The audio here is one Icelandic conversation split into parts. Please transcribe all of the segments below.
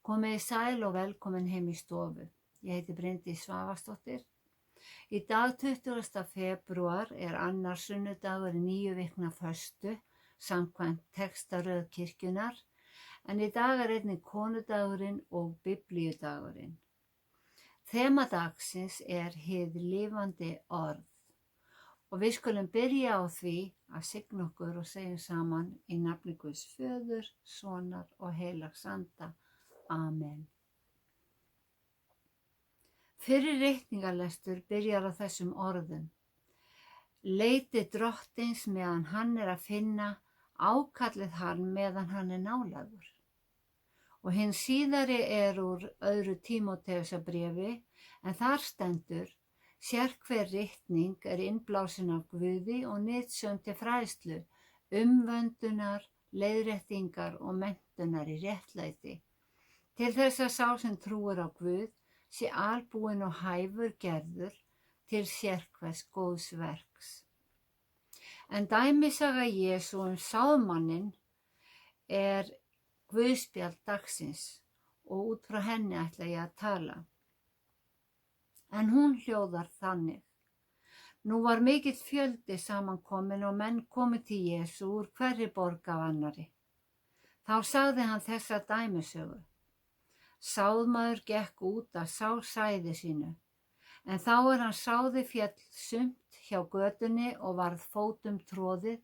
Komið sæl og velkomin heim í stofu. Ég heiti Bryndís Svavarsdóttir. Í dag 20. febrúar er annar sunnudagur í 9 vikna föstu samkvæmt textaröð kirkjunnar, en í dag er einnig konudagurinn og biblíudagurinn. Þema dagsins er hið lifandi orð og við skulum byrja á því að signa okkur og segja saman í nafni Guðs Föður, Sonar og Heilags Anda. Amen. Fyrri reikningalestur byrjar á þessum orðum. Leiti drottins meðan hann er að finna, ákallið hann meðan hann er nálægur. Og hinn síðari er úr öðru Tímóteusarbréfi, en þar stendur: sérhver ritning er innblásin af Guði og nytsöm til fræðslu, umvöndunar, leiðréttingar og menntunar í réttlæti, til þess að sá sem trúir á Guð sé albúinn og hæfur gerður til sérhvers góðs verks. En dæmisaga Jesú sáðmanninn er guðspjall dagsins og út frá henni ætla ég að tala. En hún hljóðar þannig. Nú var mikill fjöldi samankominn og menn komu til Jesú úr hverri borg af annarri. Þá sagði hann þessa dæmisögu. Sáðmaður gekk út að sá sæði sínu, en þá hann sáði féll sumt hjá götunni og varð fótum troðið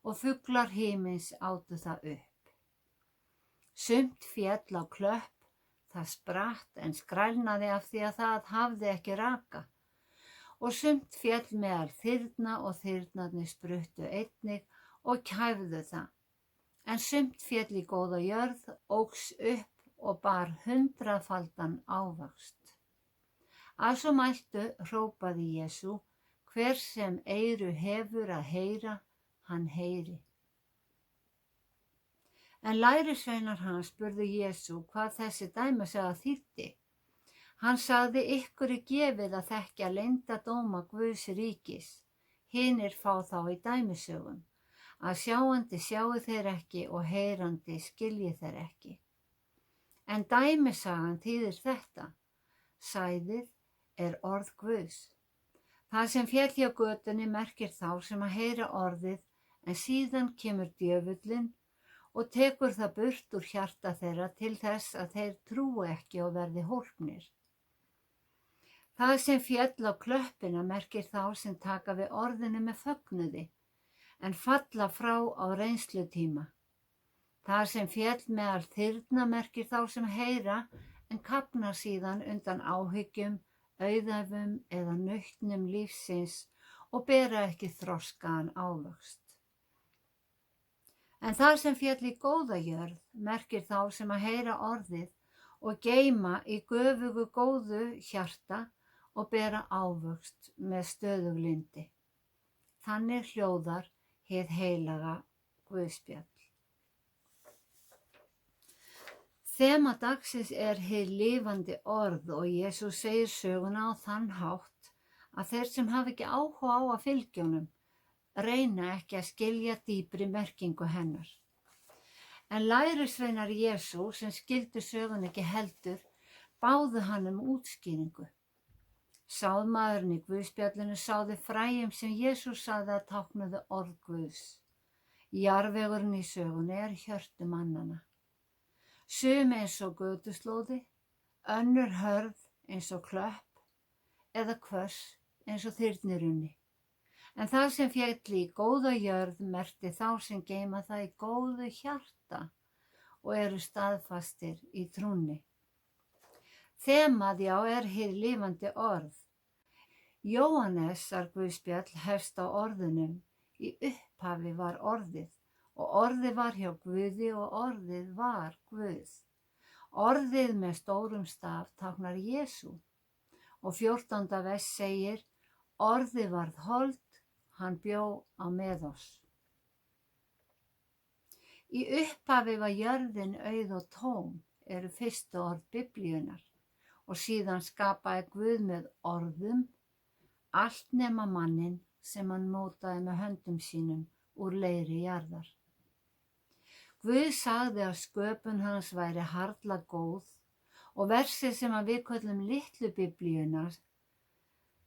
og fuglar himins átu það upp. Sumt féll á klöpp, það spratt en skrælnaði af því að það hafði ekki raka, og sumt féll meðal þyrna og þyrnarnir spruttu einnig og kæfðu það, en sumt féll í góða jörð, óx upp og bar 100-faldan ávöxt. Að svo mæltu hrópaði Jesú, hver sem eyru hefur að heyra, hann heyri. En lærisveinar hans spurðu Jesú hvað þessi dæmisaga þýddi. Hann sagði, ykkur er gefið að þekkja leyndardóma Guðs ríkis, hinir fá þá í dæmisögum, að sjáandi sjái þeir ekki og heyrandi skilji þeir ekki. En dæmisagan þýðir þetta, sæðið er orð Guðs. Það sem féll hjá götunni merkir þá sem að heyra orðið, en síðan kemur djöfullinn og tekur það burt úr hjarta þeirra til þess að þeir trúi ekki og verði hólpnir. Það sem féll á klöppina merkir þá sem taka við orðinu með fögnuði, en falla frá á reynslutíma. Það sem féll meðal þyrna merkir þá sem heyra, en kafna síðan undan áhyggjum, auðæfum eða nautnum lífsins og bera ekki þroskaðan ávöxt. En það sem féll í góða jörð merkir þá sem að heyra orðið og geyma í göfugu góðu hjarta og bera ávöxt með stöðuglindi. Þannig hljóðar hið heilaga guðspjall. Þema dagsins er hið lifandi orð og Jesús segir söguna á þann hátt að þeir sem hafa ekki áhuga á að fylgja honum reyna ekki að skilja dýpri merkingu hennar. En lærisveinar Jesú sem skildu sögun ekki heldur báðu hann útskýringu. Sáðmaðurinn í guðspjallinu sáði fræjum sem Jesús sagði að táknuðu orð Guðs. Jarðvegurinn í sögunni er hjörtu mannanna. Sum eins og götuslóði, önnur hörð eins og klöpp eða hvöss eins og þyrnirunni. En það sem féll í góða jörð merkti þá sem geyma það í góðu hjarta og eru staðfastir í trúnni. Þemað er hið lifandi orð. Jóhannesar guðspjall hefst á orðunum, í upphafi var orðið. Og orðið var hjá Guði og orðið var Guð. Orðið með stórum staf táknar Jesú. Og 14. vers segir, orðið varð hold, hann bjó á með oss. Í upphafi var jörðin auð og tóm, eru fyrstu orð biblíunnar. Og síðan skapaði Guð með orðum, allt nema manninn sem hann mótaði með höndum sínum úr leiri jarðar. Guð sagði að sköpun hans væri harla góð Og versið sem að við köllum litlu biblíuna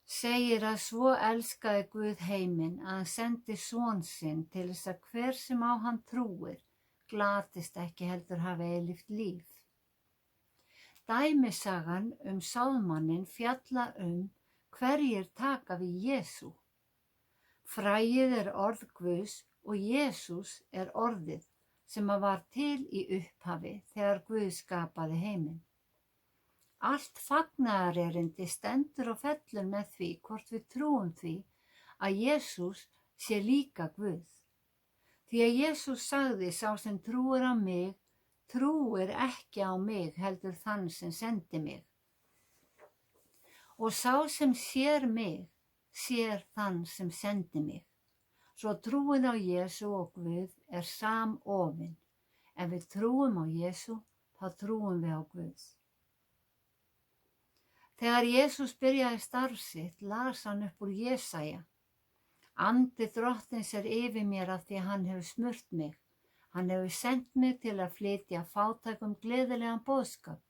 segir að svo elskaði Guð heiminn að hann sendi son sinn til þess að hver sem á hann trúir glatist ekki heldur hafi eilíft líf. Dæmisagan sáðmanninn fjallar hverjir taka við Jesú. Fræið er orð Guðs og Jesús er orðið sem að var til í upphafi þegar Guð skapaði heiminn. Allt fagnaðarerindi stendur og fellur með því hvort við trúum því að Jesús sé líka Guð. Því að Jesús sagði sá sem trúir á mig, trúir ekki á mig heldur þann sem sendi mig. Og sá sem sér mig, sér þann sem sendi mig. Svo trúið á Jesú og Guð er samofin. Ef við trúum á Jesú, þá trúum við á Guð. Þegar Jesús byrjaði starf sitt, las hann upp úr Jesaja. Andi Drottins er yfir mér af því að hann hefur smurt mig. Hann hefur sendt mig til að flytja fátækum gleðilegan boðskap,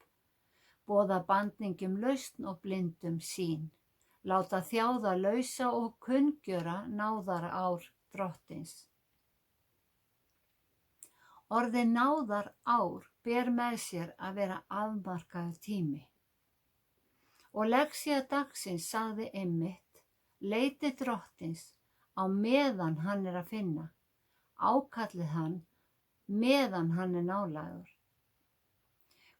boða bandningjum lausn og blindum sýn, láta þjáða lausa og kunngjöra náðar ár Drottins. Orðið náðar ár ber með sér að vera afmarkaður tími. Og lexía dagsins sagði einmitt, leiti Drottins á meðan hann er að finna, ákallið hann meðan hann er nálægur.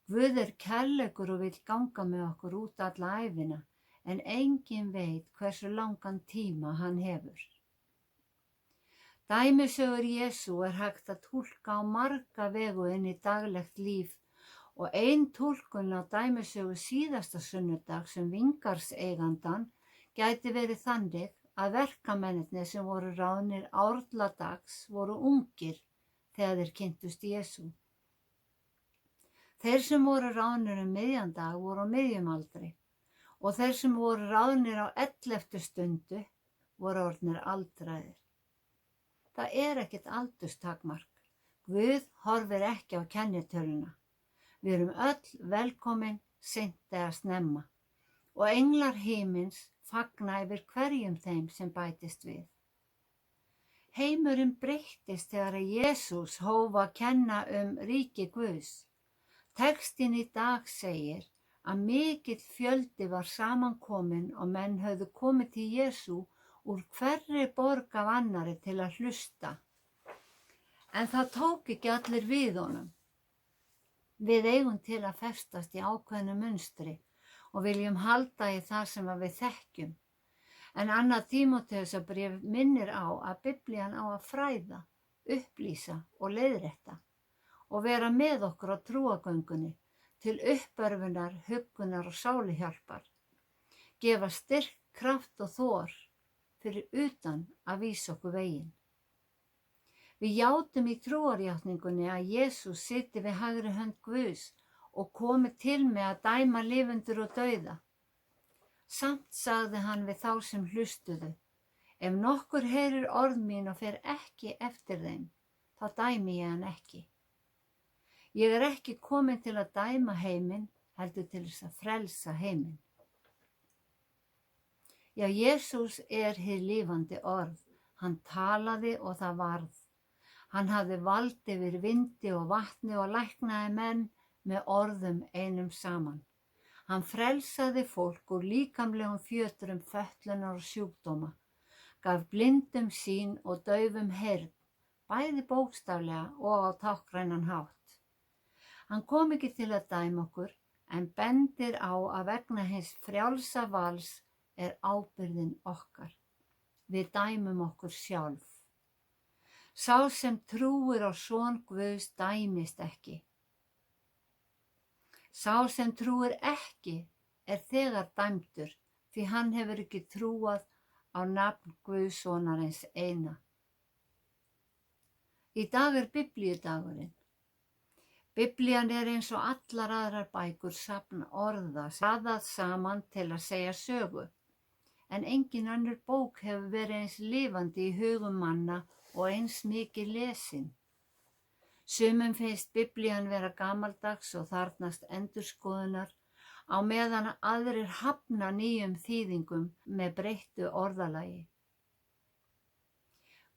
Guð er kærleikur og vill ganga með okkur út alla ævina, en enginn veit hversu langan tíma hann hefur. Dæmisögur Jesú er hægt að túlka á marga vegu inn í daglegt líf og ein túlkun á dæmisögu síðasta sunnudag vingarseigandans gæti verið þannig að verkamennirnir sem voru ráðnir árladags voru ungir þegar þeir kynntust Jesú. Þeir sem voru ráðnir miðjan dag voru á miðjum aldri og þeir sem voru ráðnir á 11. stundu voru orðnir aldraðir. Það er ekkert aldurstakmark. Guð horfir ekki á kennitöluna. Við erum öll velkomin seint eða snemma og englar himins fagna yfir hverjum þeim sem bætist við. Heimurinn breyttist þegar Jesús hóf að kenna ríki Guðs. Textinn í dag segir að mikill fjöldi var samankominn og menn höfðu komið til Jesú úr hverri borg af annarri til að hlusta. En það tók ekki allir við honum. Við eigum til að festast í ákveðnu munstri og viljum halda í það sem við þekkjum. En annað Tímóteusarbréf minnir á að Biblían á að fræða, upplýsa og leiðrétta og vera með okkur á trúargöngunni til uppörfunar, huggunar og sálihjálpar. Gefa styrk, kraft og þor fyrir utan að vísa okkur veginn. Við játum í trúarjátningunni að Jesús sitji við hægri hönd Guðs og komi til með að dæma lifendur og dauða. Samt sagði hann við þá sem hlustuðu, ef nokkur heyrir orð mín og fer ekki eftir þeim, þá dæmi ég hann ekki. Ég er ekki komin til að dæma heiminn, heldur til þess að frelsa heiminn. Já, Jesús er hið lifandi orð, hann talaði og það varð. Hann hafði vald yfir vindi og vatni og læknaði menn með orðum einum saman. Hann frelsaði fólk úr líkamlegum fjötrum fötlunar og sjúkdóma, gaf blindum sýn og daufum heyrn, bæði bókstaflega og á táknrænan hátt. Hann kom ekki til að dæma okkur, en bendir á að vegna hins frjálsa vals er ábyrgðin okkar. Við dæmum okkur sjálf. Sá sem trúir á son Guðs dæmist ekki. Sá sem trúir ekki er þegar dæmdur því hann hefur ekki trúað á nafn Guðssonarins eina. Í dag er Biblíudagurinn. Biblían er eins og allar aðrar bækur safn orða, raðað saman til að segja sögu, en engin önnur bók hefur verið eins lifandi í hugum manna og eins mikið lesin. Sumum finnst Biblían vera gamaldags og þarfnast endurskoðunar, á meðan aðrir hafna nýjum þýðingum með breyttu orðalagi.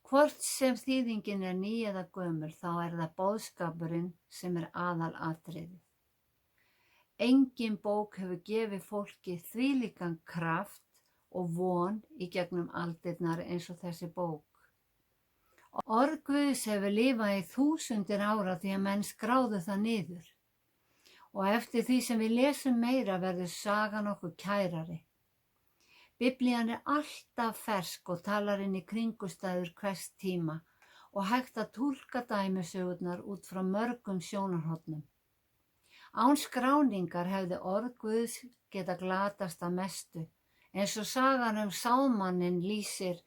Hvort sem þýðingin er ný eða gömul, þá er það boðskapurinn sem er aðalatriðið. Engin bók hefur gefið fólki þvílíkan kraft og von í gegnum aldirnar eins og þessi bók. Orð Guðs hefur lifað í 1000 ára því að menn skráðu það niður. Og eftir því sem við lesum meira verður sagan okkur kærari. Biblían er alltaf fersk og talar inn í kringumstæður hvers tíma og hægt að túlka dæmisögurnar út frá mörgum sjónarhornum. Án skráningar hefði orð Guðs geta glatast að mestu, eins og sagan sálmanninn lýsir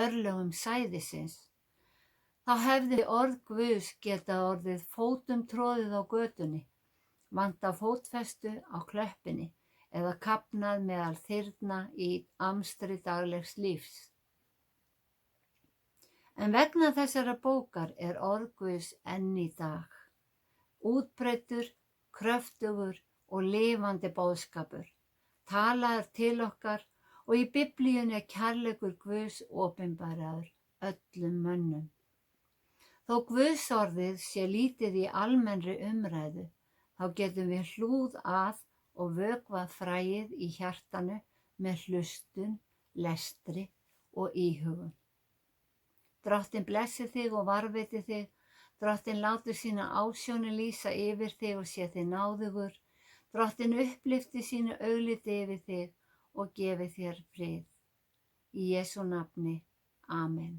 örlögum sæðisins. Þá hefði orð Guðs geta orðið fótum troðið á götunni, vantað fótfestu á klöppinni eða kafnað meðal þyrna í amstri daglegs lífs. En vegna þessara bókar er orð Guðs enn í dag, útbreiddur, kröftugur og lifandi boðskapur, talaður til okkar og í Biblíunni er kærleikur Guðs opinberaður öllum mönnum. Þó Guðsorðið sé lítið í almennri umræðu, þá getum við hlúð að og vökvað fræið í hjartanu með hlustun, lestri og íhugun. Drottinn blessi þig og varðveiti þig, Drottinn láti sína ásjónu lýsa yfir þig og sé þig náðugur, Drottinn upplyfti sínu augliti yfir þig og gefi þér frið. Í Jesú nafni, amen.